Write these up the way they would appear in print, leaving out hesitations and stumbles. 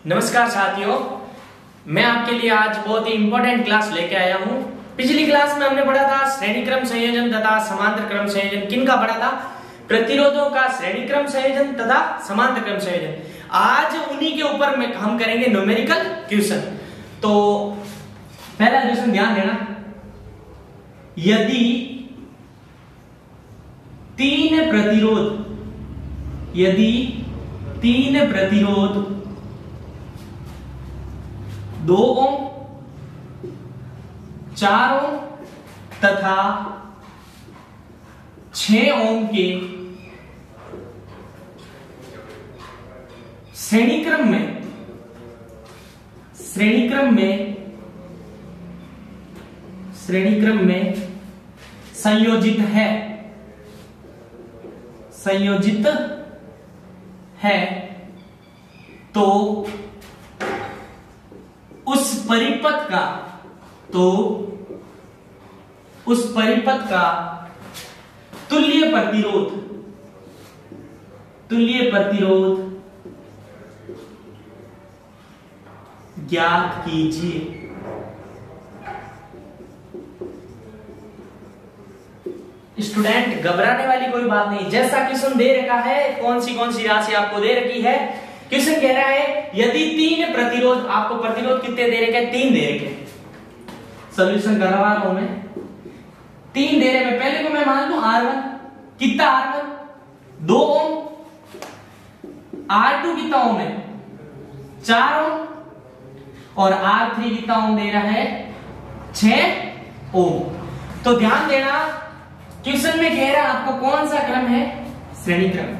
नमस्कार साथियों, मैं आपके लिए आज बहुत ही इंपॉर्टेंट क्लास लेके आया हूं। पिछली क्लास में हमने पढ़ा था श्रेणी क्रम संयोजन तथा समांतर क्रम संयोजन। किनका पढ़ा था? प्रतिरोधों का श्रेणी क्रम संयोजन तथा समांतर क्रम संयोजन। आज उन्हीं के ऊपर में हम करेंगे न्यूमेरिकल क्वेश्चन। तो पहला क्वेश्चन ध्यान देना, यदि तीन प्रतिरोध 2 ओम, 4 ओम तथा 6 ओम के श्रेणी क्रम में संयोजित है तो उस परिपथ का तुल्य प्रतिरोध ज्ञात कीजिए। स्टूडेंट, घबराने वाली कोई बात नहीं। जैसा क्वेश्चन दे रखा है, कौन सी राशि आपको दे रखी है, क्वेश्चन कह रहा है यदि तीन प्रतिरोध, आपको प्रतिरोध कितने दे रखे? 3 दे रखे। सॉल्यूशन करवा रहा हूं मैं। 3 दे रहे, पहले को मैं मान लूं R1 कितना, R1 2 ओम, R2 कितना ओम है? 4 ओम, और R3 कितना ओम दे रहा है? 6 ओम। तो ध्यान देना, क्वेश्चन में कह रहा है आपको कौन सा क्रम है? श्रेणी क्रम।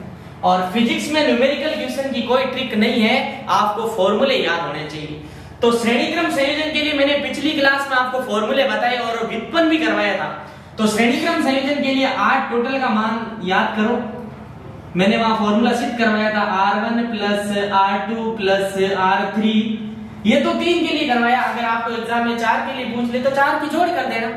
और फिजिक्स में न्यूमेरिकल क्वेश्चन की कोई ट्रिक नहीं है, आपको फॉर्मूले याद होने चाहिए। तो श्रेणी क्रम संयोजन के लिए मैंने पिछली क्लास में आपको फॉर्मूले बताए और व्युत्पन्न भी करवाया था। तो श्रेणी क्रम संयोजन के लिए 8 टोटल का मान याद करो। मैंने वहां फॉर्मूला सिद्ध करवाया था, R1 plus R2 plus R3। ये तो 3 के लिए करवाया। अगर आपको एग्जाम में 4 के लिए पूछ ले तो 4 की जोड़ कर देना।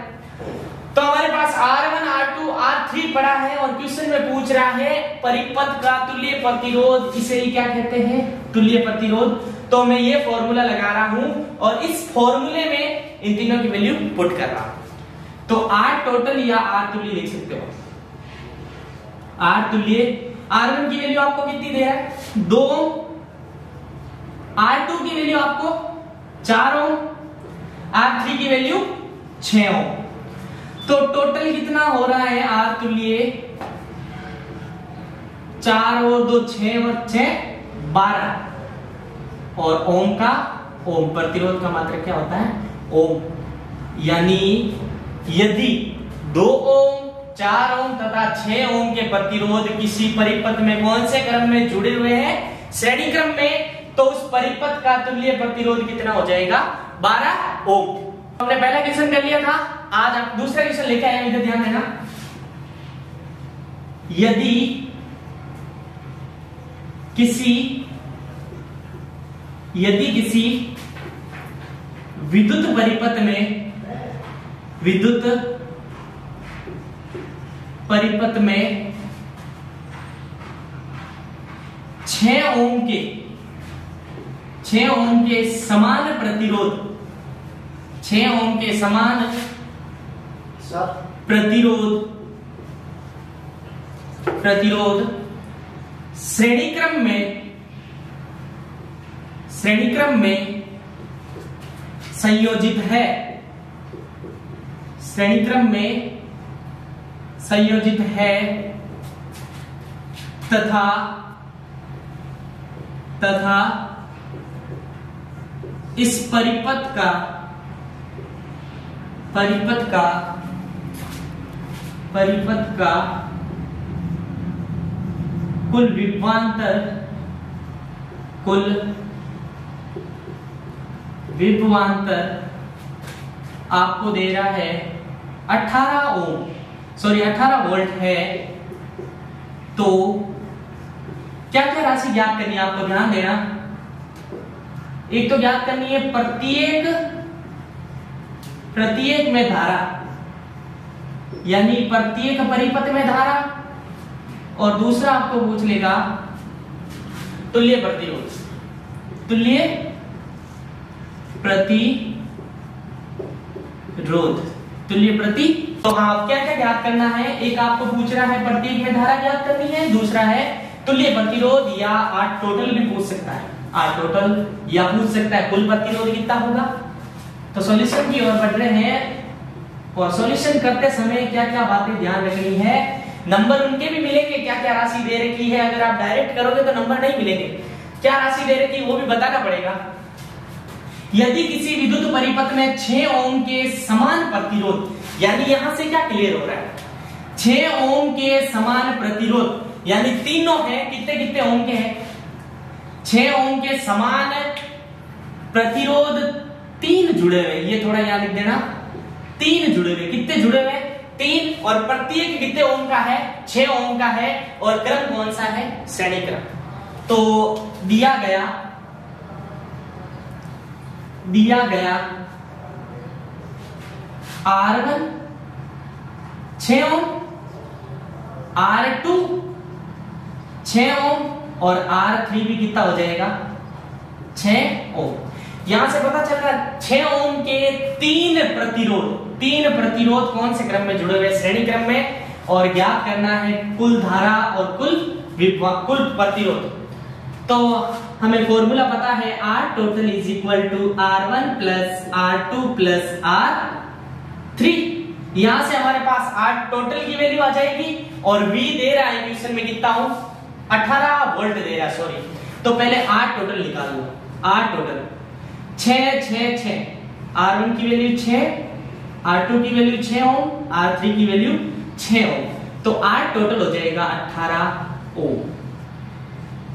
तो हमारे पास R1 R2 R3 पड़ा है और क्वेश्चन में पूछ रहा है परिपथ का तुल्य प्रतिरोध, इसे ही क्या कहते हैं? तुल्य प्रतिरोध। तो मैं ये फॉर्मूला लगा रहा हूं और इस फॉर्मूले में इन तीनों की वैल्यू पुट कर रहा हूं। तो R टोटल या R तुल्य लिख सकते हो। R तुल्य, R1 की वैल्यू आपको कितनी दे रहा है? 2 ओम। R2 की वैल्यू आपको 4 ओम, R3 की वैल्यू 6 ओम। तो टोटल कितना हो रहा है? R तुल्य 4 और 2 6 और 6 12, और ओम का, ओम प्रतिरोध का मात्रक क्या होता है? ओम। यानी यदि 2 ओम 4 ओम तथा 6 ओम के प्रतिरोध किसी परिपथ में कौन से क्रम में जुड़े हुए हैं? श्रेणी क्रम में, तो उस परिपथ का तुल्य प्रतिरोध कितना हो जाएगा? 12 ओम। हमने पहला क्वेश्चन कर लिया था, आज आप दूसरा क्वेश्चन लेके आए। इधर ध्यान देना, यदि किसी विद्युत परिपथ में 6 ओम के समान प्रतिरोध, 6 ओम के समान प्रतिरोध श्रेणी क्रम में संयोजित है, श्रेणी क्रम में संयोजित है तथा इस परिपथ का कुल विभवांतर आपको दे रहा है 18 वोल्ट है। तो क्या क्या राशि ज्ञात करनी है आपको? ध्यान देना, एक तो ज्ञात करनी है प्रत्येक में धारा, यानी प्रत्येक परिपथ में धारा, और दूसरा आपको पूछ लेगा तुल्य प्रतिरोध। तुल्य प्रतिरोध, तुल्य प्रति। तो हाँ, क्या क्या ज्ञात करना है? एक आपको पूछ रहा है प्रत्येक में धारा ज्ञात करनी है, दूसरा है तुल्य प्रतिरोध, या R टोटल भी पूछ सकता है, R टोटल, या पूछ सकता है कुल प्रतिरोध कितना होगा। तो सॉल्यूशन की ओर बढ़ रहे हैं, और सॉल्यूशन करते समय क्या क्या बातें ध्यान रखनी है। नंबर उनके भी मिलेंगे, क्या क्या राशि दे रखी है, अगर आप डायरेक्ट करोगे तो नंबर नहीं मिलेंगे, क्या राशि दे रखी है वो भी बताना पड़ेगा। यदि किसी विद्युत परिपथ में 6 ओम के समान प्रतिरोध, यानी यहां से क्या क्लियर हो रहा है, 6 ओम के समान प्रतिरोध, यानी तीनों है, कितने कितने ओम के हैं, 6 ओम के समान प्रतिरोध, 3 जुड़े हुए, ये थोड़ा याद लिख देना, 3 जुड़े हुए, कितने जुड़े हुए, 3, और प्रत्येक कितने ओम का है, 6 ओम का है, और क्रम कौन सा है, श्रेणी क्रम। तो दिया गया R1 6 ओम, R2 6 ओम, और R3 भी कितना हो जाएगा, 6 ओम। यहां से पता चल रहा है 6 ओम के 3 प्रतिरोध कौन से क्रम में जुड़े हुए, श्रेणी क्रम में, और ज्ञात करना है कुल धारा और कुल प्रतिरोध। तो हमें फॉर्मूला पता है, R total is equal to R1 plus R2 plus R3। यहां से हमारे पास R टोटल की वैल्यू आ जाएगी, और V दे रहा है क्वेश्चन में कितना हूं, 18 वोल्ट दे रहा है, सॉरी। तो पहले R टोटल निकाल लो, R टोटल 6 6 6, R1 की वैल्यू 6, R2 की वैल्यू 6 ओम, R3 की वैल्यू 6 ओम, तो R टोटल हो जाएगा 18 ओम।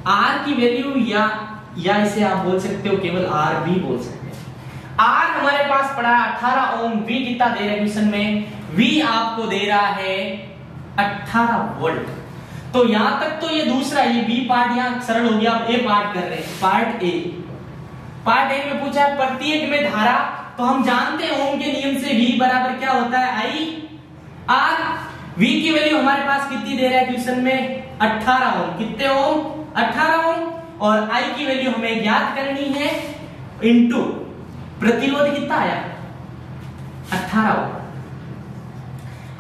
R की वैल्यू, या इसे आप बोल सकते हो केवल R भी बोल सकते हैं। R हमारे पास पड़ा 18 ओम, V कितना दे रहा है क्वेश्चन में, V आपको दे रहा है 18 वोल्ट। तो यहां तक तो ये दूसरा, ये B पार्ट यहां सरल हो गया। अब A पार्ट कर रहे हैं, पार्ट ए में पूछा है प्रत्येक में धारा, तो हम जानते हैं ओम के नियम से V बराबर क्या होता है, I R। V की वैल्यू हमारे पास कितनी दे रहा है क्वेश्चन में, 18 ओम, कितने ओम, 18 ओम, और I की वैल्यू हमें ज्ञात करनी है, इनटू प्रतिरोध कितना आया, 18 ओम।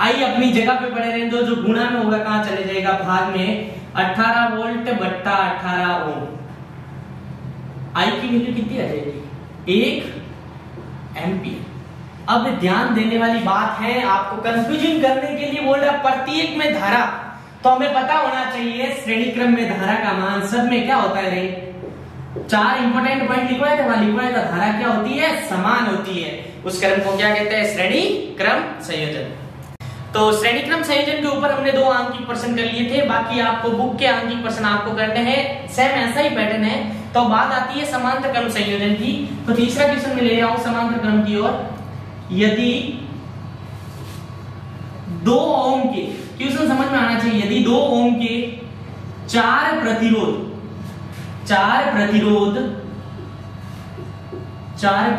I अपनी जगह पे पड़े रहने दो, जो गुणा में होगा कहां चले जाएगा, भाग में, 18 वोल्ट बट्टा 18 ओम। I की वैल्यू कितनी आ जाएगी, 1 एम्पियर। अब ध्यान देने वाली बात है, आपको कंफ्यूजन करने के लिए बोल रहा प्रत्येक में धारा, तो हमें पता होना चाहिए श्रेणी क्रम में धारा का मान सब में क्या होता है रे, 4 इंपॉर्टेंट पॉइंट लिखवाया था, धारा क्या होती है, समान होती है। उस क्रम को क्या कहते हैं, श्रेणी क्रम संयोजन। तो श्रेणी क्रम संयोजन के ऊपर हमने 2 आंकिक प्रश्न कर लिए थे, बाकी आपको बुक के आंकिक प्रश्न आपको करने हैं, सेम ऐसा ही पैटर्न है। तो बात आती है समांतर क्रम संयोजन की। तो तीसरा क्वेश्चन में ले रहा हूं समांतर क्रम की ओर। यदि 2 ओम के, क्वेश्चन समझ में आना चाहिए, यदि 2 ओम के 4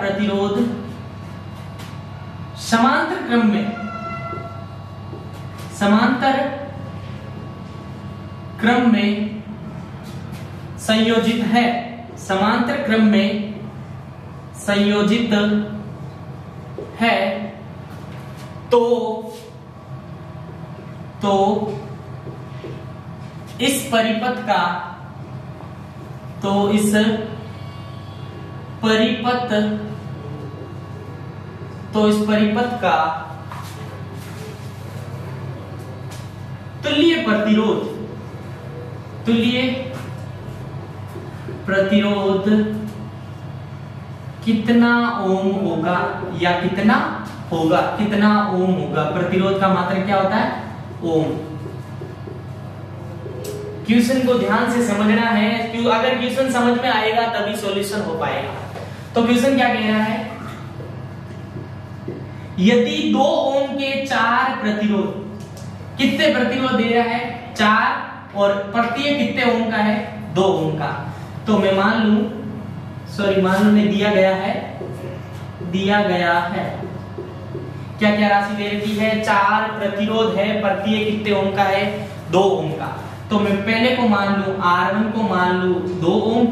प्रतिरोध समांतर क्रम में संयोजित है, समांतर क्रम में संयोजित है, तो इस परिपथ का तुल्य प्रतिरोध कितना ओम होगा, या कितना ओम होगा। प्रतिरोध का मात्रक क्या होता है, ओम। क्वेश्चन को ध्यान से समझना है, क्यों अगर क्वेश्चन समझ में आएगा तभी सॉल्यूशन हो पाएगा। तो क्वेश्चन क्या कह रहा है, यदि 2 ओम के 4 प्रतिरोध, कितने प्रतिरोध दे रहा है, 4, और प्रत्येक कितने ओम का है, 2 ओम का। तो मैं मान लू में दिया गया है क्या क्या राशि दे रखी है, 4 प्रतिरोध है, प्रत्येक कितने ओम का है, 2 ओम का। तो मैं पहले को मान लू, R1 को मान लू 2 ओम,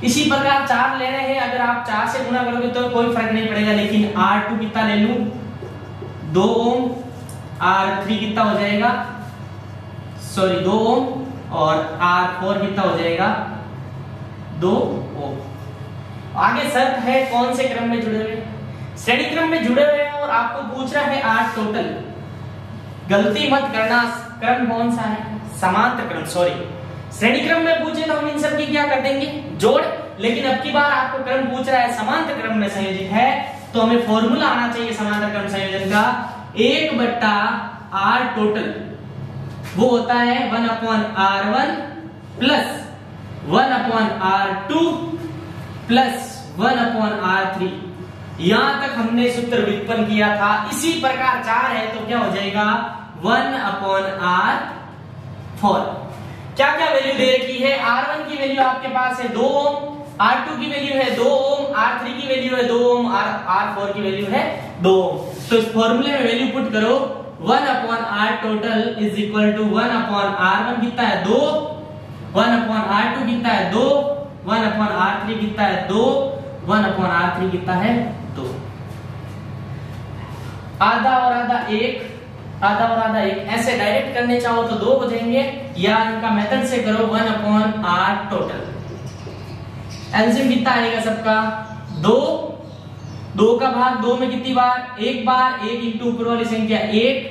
इसी प्रकार 4 ले रहे हैं, अगर आप 4 से गुणा करोगे तो कोई फर्क नहीं पड़ेगा, लेकिन R2 कितना ले लूं 2 ओम, R3 कितना हो जाएगा 2 ओम और R4 कितना हो जाएगा 2 ओम। आगे शर्त है कौन से क्रम में जुड़े हुए, श्रेणी क्रम में जुड़े हुए हैं और आपको पूछ रहा है R टोटल। गलती मत करना, क्रम कौन सा है समांतर क्रम, श्रेणी क्रम में पूछे तो हम इन सब की क्या कर देंगे जोड़, लेकिन अब की बार आपको क्रम पूछ रहा है समांतर क्रम में संयोजित है तो हमें फॉर्मूला आना चाहिए समांतर क्रम संयोजन का 1/R टोटल, वो होता है 1/R1 plus 1/R2 plus 1/R3। यहां तक हमने सूत्र व्युत्पन्न किया था, इसी प्रकार 4 है तो क्या हो जाएगा 1/R4। क्या क्या वैल्यू दे रखी है, R1 की वैल्यू आपके पास है 2 ओम, R2 की वैल्यू है 2 ओम, R3 की वैल्यू है 2 ओम, R4 की वैल्यू है 2 ओम। तो इस फॉर्मूले में वैल्यू पुट करो 1/R total is equal to 1/R1 कितना है 2, 1/R2 कितना है 2, 1/R3 कितना है 2, 1/R3 कितना है 2। आधा और आधा 1, आधा और आधा 1, ऐसे डायरेक्ट करने चाहो तो 2 हो जाएंगे, या इनका मेथड से करो 1/R टोटल। एलसीएम कितना आएगा सबका 2, 2 का भाग 2 में कितनी बार 1 बार, 1 इंटू ऊपर वाली संख्या 1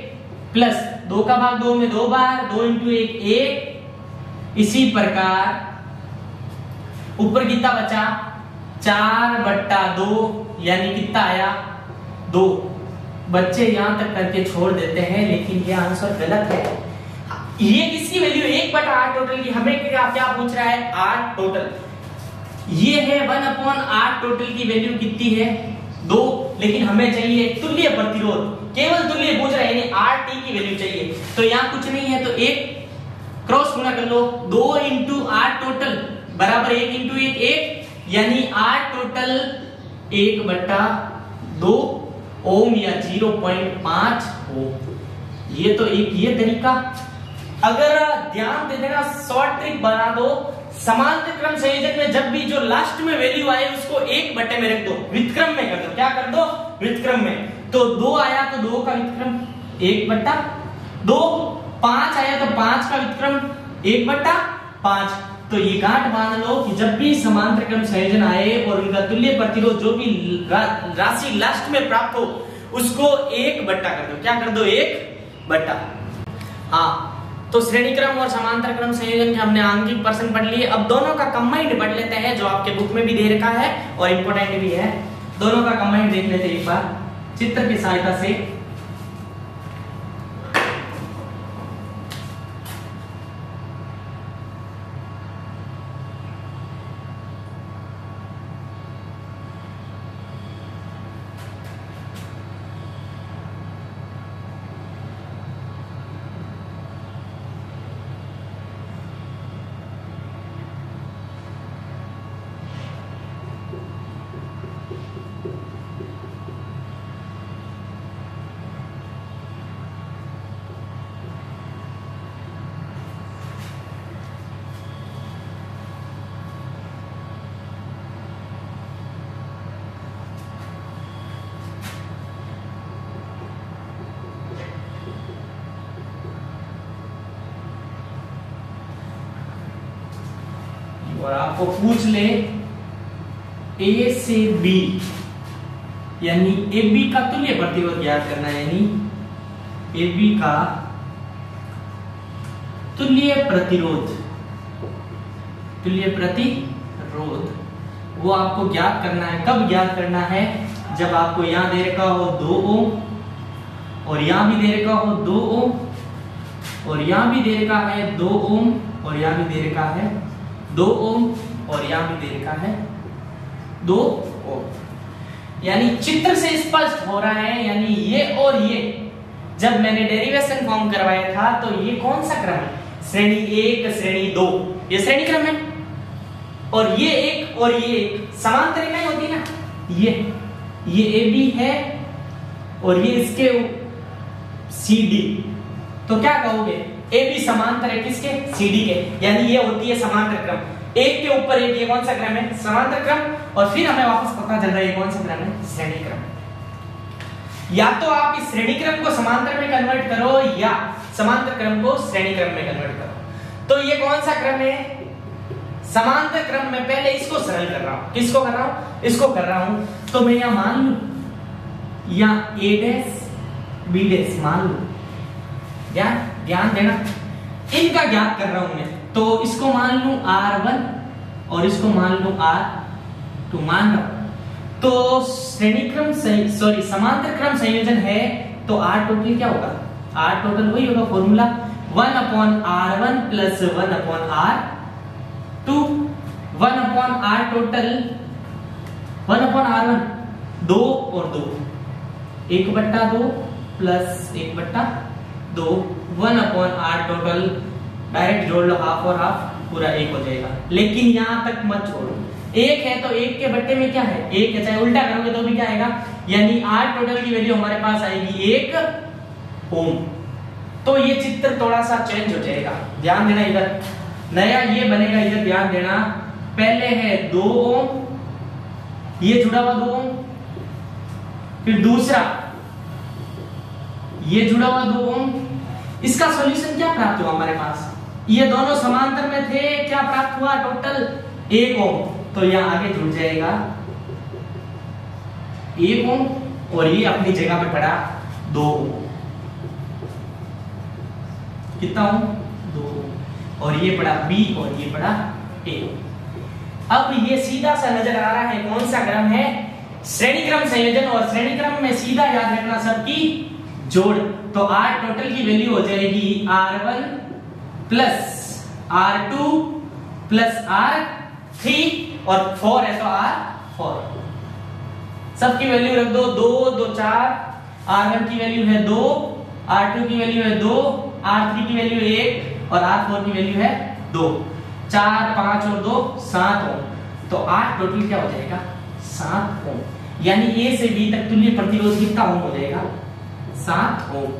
प्लस 2 का भाग 2 में 2 बार, 2 इंटू 1 1। इसी प्रकार ऊपर कितना बचा 4/2, यानी कितना आया 2। बच्चे यहां तक करके छोड़ देते हैं, लेकिन ये आंसर गलत है। ये किसकी वैल्यू 1/R टोटल की, हमें क्या पूछ रहा है R टोटल, ये है 1/R टोटल की वैल्यू कितनी है 2, लेकिन हमें चाहिए तुल्य प्रतिरोध, केवल तुल्य पूछ रहा है, यानी RT की वैल्यू चाहिए। तो यहाँ कुछ नहीं है तो 1 क्रॉस गुणा कर लो, 2 इंटू R टोटल बराबर 1 इंटू 1 1, यानी R टोटल 1/2 ओम या 0.5 ओम। ये तो एक ये तरीका। अगर ध्यान दे देना, शॉर्ट ट्रिक बना दो, समांतर क्रम संयोजन में जब भी जो लास्ट में वैल्यू आए उसको 1/2 में रख दो, व्युत्क्रम में कर दो। क्या कर दो व्युत्क्रम में, तो 2 आया तो 2 का व्युत्क्रम 1/2, 5 आया तो 5 का व्युत्क्रम 1/5। तो ये गांठ बांध लो कि जब भी समांतर क्रम संयोजन आए और उनका तुल्य प्रतिरोध जो भी राशि लास्ट में प्राप्त हो उसको 1/2 कर दो। क्या कर दो 1/2। हाँ, तो श्रेणी क्रम और समांतर क्रम संयोजन के हमने आंगिक प्रश्न पढ़ लिए। अब दोनों का कंबाइंड पढ़ लेते हैं, जो आपके बुक में भी दे रखा है और इंपॉर्टेंट भी है। दोनों का कंबाइंड देख लेते हैं एक बार चित्र की सहायता से। और आपको पूछ ले ए से बी, यानी ए बी का तुल्य प्रतिरोध ज्ञात करना है, यानी ए बी का तुल्य प्रतिरोध वो आपको ज्ञात करना है। कब ज्ञात करना है, जब आपको यहां दे रखा हो 2 ओम और यहां भी दे रखा हो 2 ओम और यहां भी दे रखा है 2 ओम और यहां भी दे रखा है 2 ओम और यहां भी दे रखा है 2 ओम। यानी चित्र से स्पष्ट हो रहा है, यानी ये और ये जब मैंने डेरिवेशन फॉर्म करवाया था तो ये कौन सा क्रम है, श्रेणी 1 श्रेणी 2, ये श्रेणी क्रम है। और ये एक और ये एक समांतर रेखाएं होती है ना, ये ए बी है और ये इसके सी डी, तो क्या कहोगे ए बी समांतर है किसके सी डी के, यानी ये होती है समांतर क्रम। एक के ऊपर एक, ये कौन सा क्रम है? समांतर क्रम। और फिर हमें वापस पता चल रहा है ये कौन सा क्रम है? श्रेणी क्रम। या तो आप इस श्रेणी क्रम को समांतर में कन्वर्ट करो या समांतर क्रम को श्रेणी क्रम में कन्वर्ट करो। तो ये कौन सा क्रम है? समांतर क्रम में। पहले इसको सरल कर रहा हूं। किसको कर रहा हूं? इसको कर रहा हूं। तो मैं यहां मान लूं, या a डैश b डैश मान लूं। ध्यान देना, इनका ज्ञात कर रहा हूं मैं। तो इसको मान लूं r1 और इसको मान लूं r2 मान रहा हूं। तो श्रेणी क्रम समांतर क्रम संयोजन है, तो r टोटल क्या होगा? r टोटल वही होगा formula 1/r1 plus 1/r2। 1/r total 1/r1 2 और 2 1/2 प्लस 1/2 1/r टोटल। डायरेक्ट जोड़ लो, हाफ और हाफ पूरा 1 हो जाएगा। लेकिन यहां तक मत छोड़ो, 1 है तो 1 के बट्टे में क्या है? 1 है, चाहे उल्टा करोगे तो भी क्या आएगा? यानी r टोटल की वैल्यू हमारे पास आएगी 1 ओम। तो ये चित्र थोड़ा सा चेंज हो जाएगा, ध्यान देना। इधर नया ये बनेगा, इधर ध्यान देना। पहले है 2 ओम, ये जुड़ा हुआ 2 ओम, फिर दूसरा ये जुड़ा हुआ 2 ओम। इसका सॉल्यूशन क्या प्राप्त हुआ हमारे पास? ये दोनों समांतर में थे, क्या प्राप्त हुआ? टोटल 1 ओम। तो यहां आगे जुड़ जाएगा 1 ओम और ये अपनी जगह पे पड़ा 2 ओम। कितना ओम? 2 ओम। और ये पड़ा B और ये पड़ा A। अब ये सीधा सा नजर आ रहा है कौन सा क्रम है? श्रेणी क्रम संयोजन। और श्रेणी क्रम में सीधा याद रखना सबकी जोड़। तो r टोटल की वैल्यू हो जाएगी r1 plus r2 plus r3 और 4 है तो r4। सबकी वैल्यू रख दो, 2 2 4। r1 की वैल्यू है 2, r2 की वैल्यू है 2, r3 की वैल्यू 1 और r4 की वैल्यू है 2। 4 5 और 2 7 ओम। तो r टोटल क्या हो जाएगा? 7 ओम। यानी a से b तक तुल्य प्रतिरोध कितना ओम हो जाएगा? 7 ओम।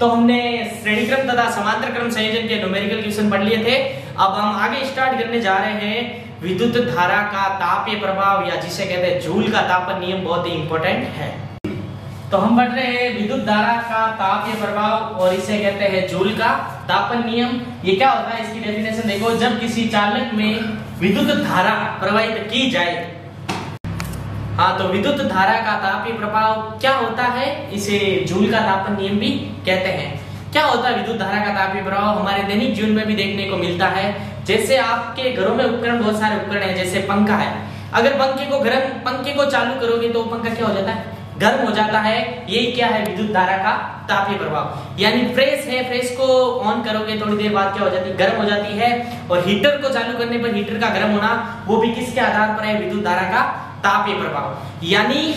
तो हमने श्रेणी क्रम तथा समांतर क्रम संयोजन के न्यूमेरिकल क्वेश्चन पढ़ लिए थे। अब हम आगे स्टार्ट करने जा रहे हैं विद्युत धारा का तापीय प्रभाव, या जिसे कहते हैं जूल का तापन नियम, बहुत ही इंपॉर्टेंट है। तो हम पढ़ रहे हैं विद्युत धारा का तापीय प्रभाव और इसे कहते हैं जूल का तापन नियम। ये क्या होता है? इसकी डेफिनेशन देखो। जब किसी चालक में विद्युत धारा प्रवाहित की जाए, हाँ, तो विद्युत धारा का तापीय प्रभाव क्या होता है? इसे जूल का तापन नियम भी कहते हैं। क्या होता है विद्युत धारा का तापीय प्रभाव? हमारे दैनिक जीवन में भी देखने को मिलता है। जैसे आपके घरों में उपकरण, बहुत सारे उपकरण हैं, जैसे पंखा है। अगर पंखे को चालू करोगे तो पंखा क्या हो जाता है? गर्म हो जाता है। यही क्या है? विद्युत धारा का तापीय प्रभाव। यानी प्रेस है, प्रेस को ऑन करोगे थोड़ी देर बाद क्या हो जाती है? गर्म हो जाती है। और हीटर को चालू करने पर हीटर का गर्म होना, वो भी किसके आधार पर है? विद्युत धारा का तापीय प्रभाव। यानी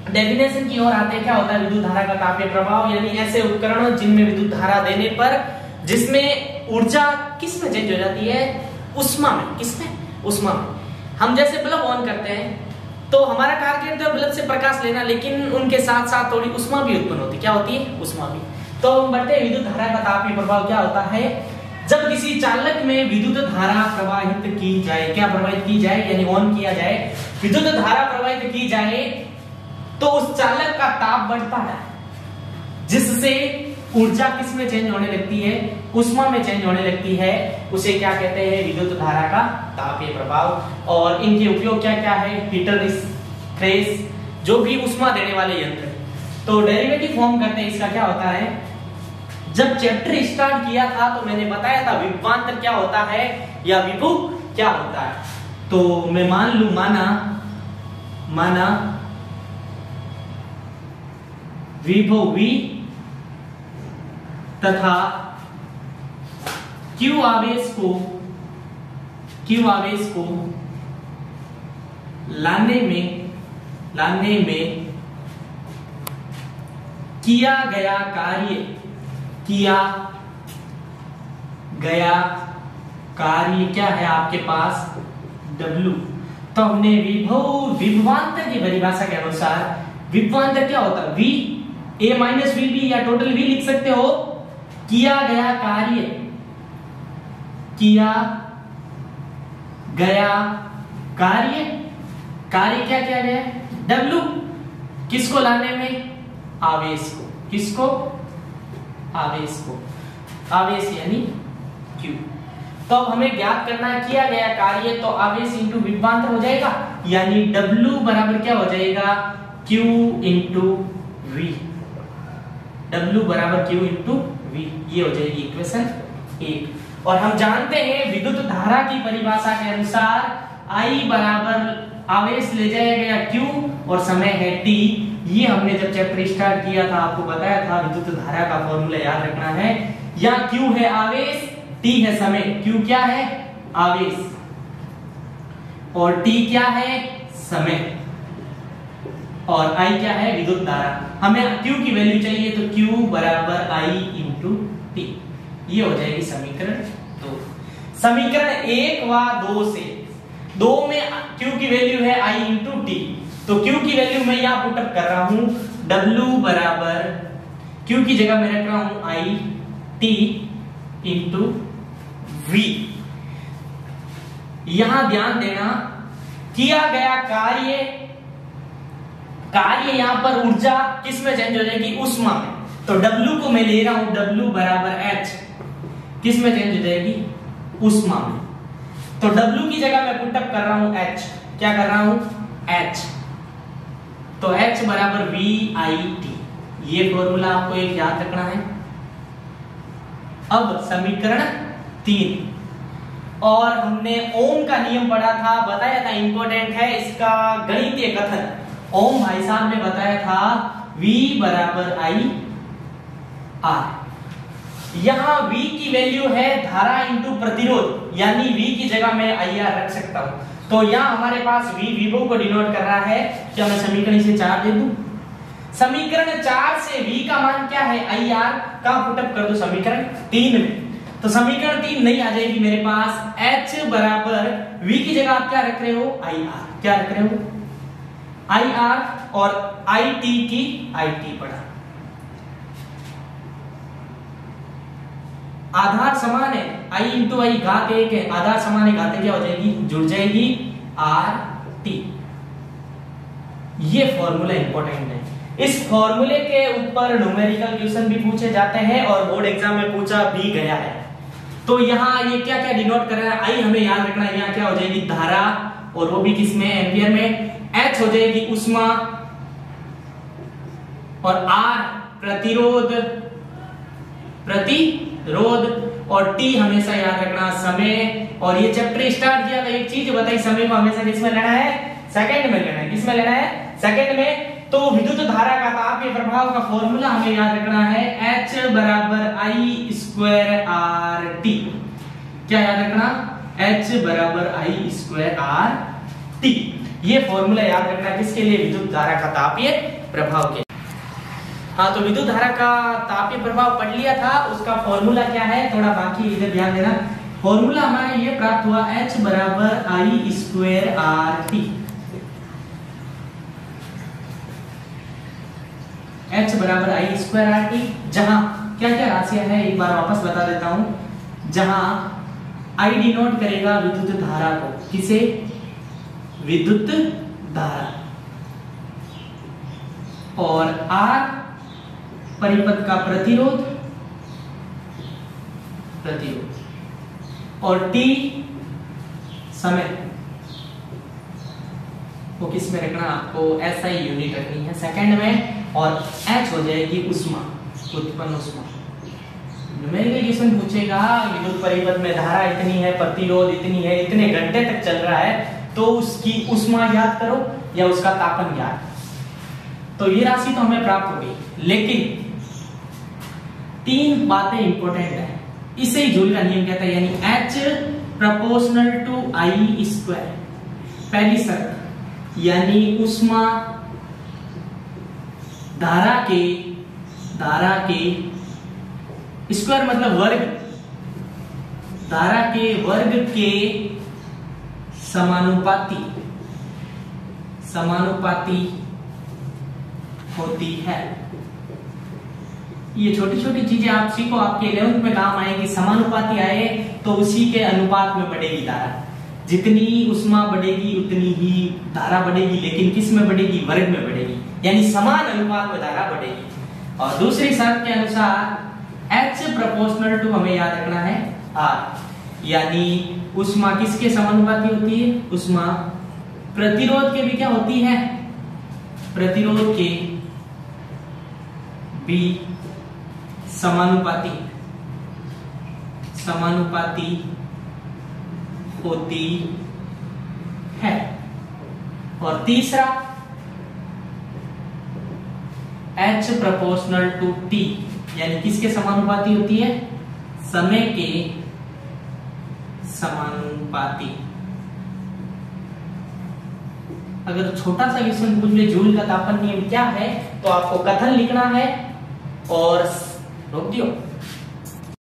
डेफिनेशन की ओर आते हैं, क्या होता है विद्युत धारा का तापीय प्रभाव? यानी ऐसे उपकरण जिनमें विद्युत धारा देने पर, जिसमें ऊर्जा किस में चेंज हो जाती है? उष्मा में। किसमें? उष्मा में। हम जैसे बल्ब ऑन करते हैं तो हमारा टारगेट है बल्ब से प्रकाश लेना, लेकिन उनके साथ साथ थोड़ी उष्मा भी उत्पन्न होती है। क्या होती है? उष्मा भी। तो हम बढ़ते हैं विद्युत धारा का तापीय प्रभाव क्या होता है? जब किसी चालक में विद्युत धारा प्रवाहित की जाए, क्या प्रवाहित की जाए? यानी ऑन किया जाए, विद्युत धारा प्रवाहित की जाए, तो उस चालक का ताप बढ़ता है, जिससे ऊर्जा किस में चेंज होने लगती है? उष्मा में चेंज होने लगती है। उसे क्या कहते हैं? विद्युत धारा का तापीय प्रभाव। और इनके उपयोग क्या क्या है? हीटर, प्रेस, जो भी उष्मा देने वाले यंत्र। तो डेरिवेटिव फॉर्म करते हैं इसका। क्या होता है? जब चैप्टर स्टार्ट किया था तो मैंने बताया था विभवांतर क्या होता है या विभव क्या होता है। तो मैं मान लू, माना विभव V तथा Q आवेश को लाने में किया गया कार्य क्या है आपके पास? W। तो हमने विभवांतर की परिभाषा के अनुसार विभवांतर क्या होता है? V A माइनस VB या टोटल V लिख सकते हो। किया गया कार्य, कार्य क्या किया गया है W, किसको लाने में, आवेश को, किसको, आवेश को, आवेश यानी Q। तो अब हमें ज्ञात करना है किया गया कार्य, तो आवेश इंटू विभवांतर हो जाएगा, यानी W बराबर क्या हो जाएगा, Q इंटू V, W बराबर Q इंटू V, ये हो जाएगी इक्वेशन 1। और हम जानते हैं विद्युत धारा की परिभाषा के अनुसार I बराबर आवेश ले जाया गया Q और समय है T। ये हमने जब चैप्टर स्टार्ट किया था आपको बताया था विद्युत धारा का फॉर्मूला याद रखना है। यहाँ Q है आवेश, T है समय, Q क्या है आवेश और T क्या है समय, और I क्या है विद्युत धारा। हमें Q की वैल्यू चाहिए तो Q बराबर I इंटू T, ये हो जाएगी समीकरण 2। समीकरण 1 व 2 से, 2 में Q की वैल्यू है I इंटू T, तो Q की वैल्यू मैं यहां पुटअप कर रहा हूं, W बराबर Q की जगह मैं रख रहा हूं I T इंटू V। यहां ध्यान देना किया गया कार्य, कार्य यहां पर ऊर्जा किस में चेंज हो जाएगी, ऊष्मा में, तो W को मैं ले रहा हूं W बराबर H, किस में चेंज हो जाएगी, ऊष्मा में, तो W की जगह मैं पुटअप कर रहा हूं H, क्या कर रहा हूं H, तो H बराबर VIT, ये फॉर्मूला आपको एक याद रखना है। अब समीकरण 3, और हमने ओम का नियम पढ़ा था, बताया था इंपॉर्टेंट है इसका गणितीय कथन। ओम भाई साहब ने बताया था V बराबर I R, यहां V की वैल्यू है धारा इंटू प्रतिरोध, यानी V की जगह मैं IR रख सकता हूं। तो यहां हमारे पास V विभव को डिनोट कर रहा है, क्या मैं समीकरण से 4 दे दूं, समीकरण 4 से V का मान क्या है IR का पुटअप कर दो समीकरण 3 में, तो समीकरण 3 नहीं आ जाएगी मेरे पास, H बराबर V की जगह आप क्या रख रहे हो IR, क्या रख रहे हो IR, और IT की IT पढ़ा, आधार समान है I इंटू I घात 1 है, आधार समान है घात क्या हो जाएगी, जुड़ जाएगी RT। ये फॉर्मूला इंपॉर्टेंट है, इस फॉर्मूले के ऊपर न्यूमेरिकल क्वेश्चन भी पूछे जाते हैं और बोर्ड एग्जाम में पूछा भी गया है। तो यहाँ ये क्या क्या डिनोट कर रहा है, I हमें याद रखना है, यहाँ क्या हो जाएगी धारा, और वो भी किसमें एम्पियर में, H हो जाएगी ऊष्मा, और R प्रतिरोध, प्रतिरोध, और T हमेशा याद रखना समय। और ये चैप्टर स्टार्ट किया तो एक चीज बताई, समय को हमेशा किसमें लेना है, सेकंड में लेना है, किसमें लेना है, सेकंड में। तो विद्युत धारा का तापीय प्रभाव का फॉर्मूला हमें याद रखना है, H बराबर I स्क्वायर RT, क्या याद रखना, H बराबर I स्क्वायर RT, ये फॉर्मूला याद रखना किसके लिए, विद्युत धारा का तापीय प्रभाव के। हाँ, तो विद्युत धारा का तापीय प्रभाव पढ़ लिया था, उसका फॉर्मूला क्या है थोड़ा बाकी इधर ध्यान देना। फॉर्मूला हमारा ये प्राप्त हुआ H बराबर I स्क्वायर RT, H बराबर I स्क्वायर RT, जहां क्या क्या राशियां है एक बार वापस बता देता हूं, जहां I डिनोट करेगा विद्युत धारा को, किसे, विद्युत धारा, और R परिपथ का प्रतिरोध, प्रतिरोध, और T समय, वो किस में रखना, आपको SI यूनिट रखनी है सेकंड में, और H हो जाएगी ऊष्मा, उत्पन्न ऊष्मा। न्यूमेरिकल क्वेश्चन पूछेगा विद्युत परिपथ में धारा इतनी है, प्रतिरोध इतनी है, इतने घंटे तक चल रहा है, तो उसकी ऊष्मा याद करो या उसका तापन याद। तो ये राशि तो हमें प्राप्त हो गई, लेकिन 3 बातें इंपॉर्टेंट है, इसे ही जूल का नियम कहता है, यानी H proportional to I square, पहली शर्त, यानी ऊष्मा धारा के स्क्वायर मतलब वर्ग, धारा के वर्ग के समानुपाती होती है। ये छोटी छोटी चीजें आप सीखो, आपके 11th में काम आएगी। समानुपाती आए तो उसी के अनुपात में बढ़ेगी धारा। जितनी ऊष्मा बढ़ेगी उतनी ही धारा बढ़ेगी, लेकिन किस में बढ़ेगी? वर्ग में बढ़ेगी, यानी समान अनुपात में धारा बढ़ेगी। और दूसरी शर्त के अनुसार H प्रोपोर्शनल टू हमें याद रखना है R, यानी ऊष्मा किसके समानुपाती होती है? ऊष्मा प्रतिरोध के भी क्या होती है? प्रतिरोध के भी समानुपाती होती है। और तीसरा H प्रोपोर्शनल टू T, यानी किसके समानुपाती होती है? समय के समानुपाती। अगर छोटा सा क्वेश्चन पूछ ले जूल का तापन नियम क्या है, तो आपको कथन लिखना है और रोक दियो।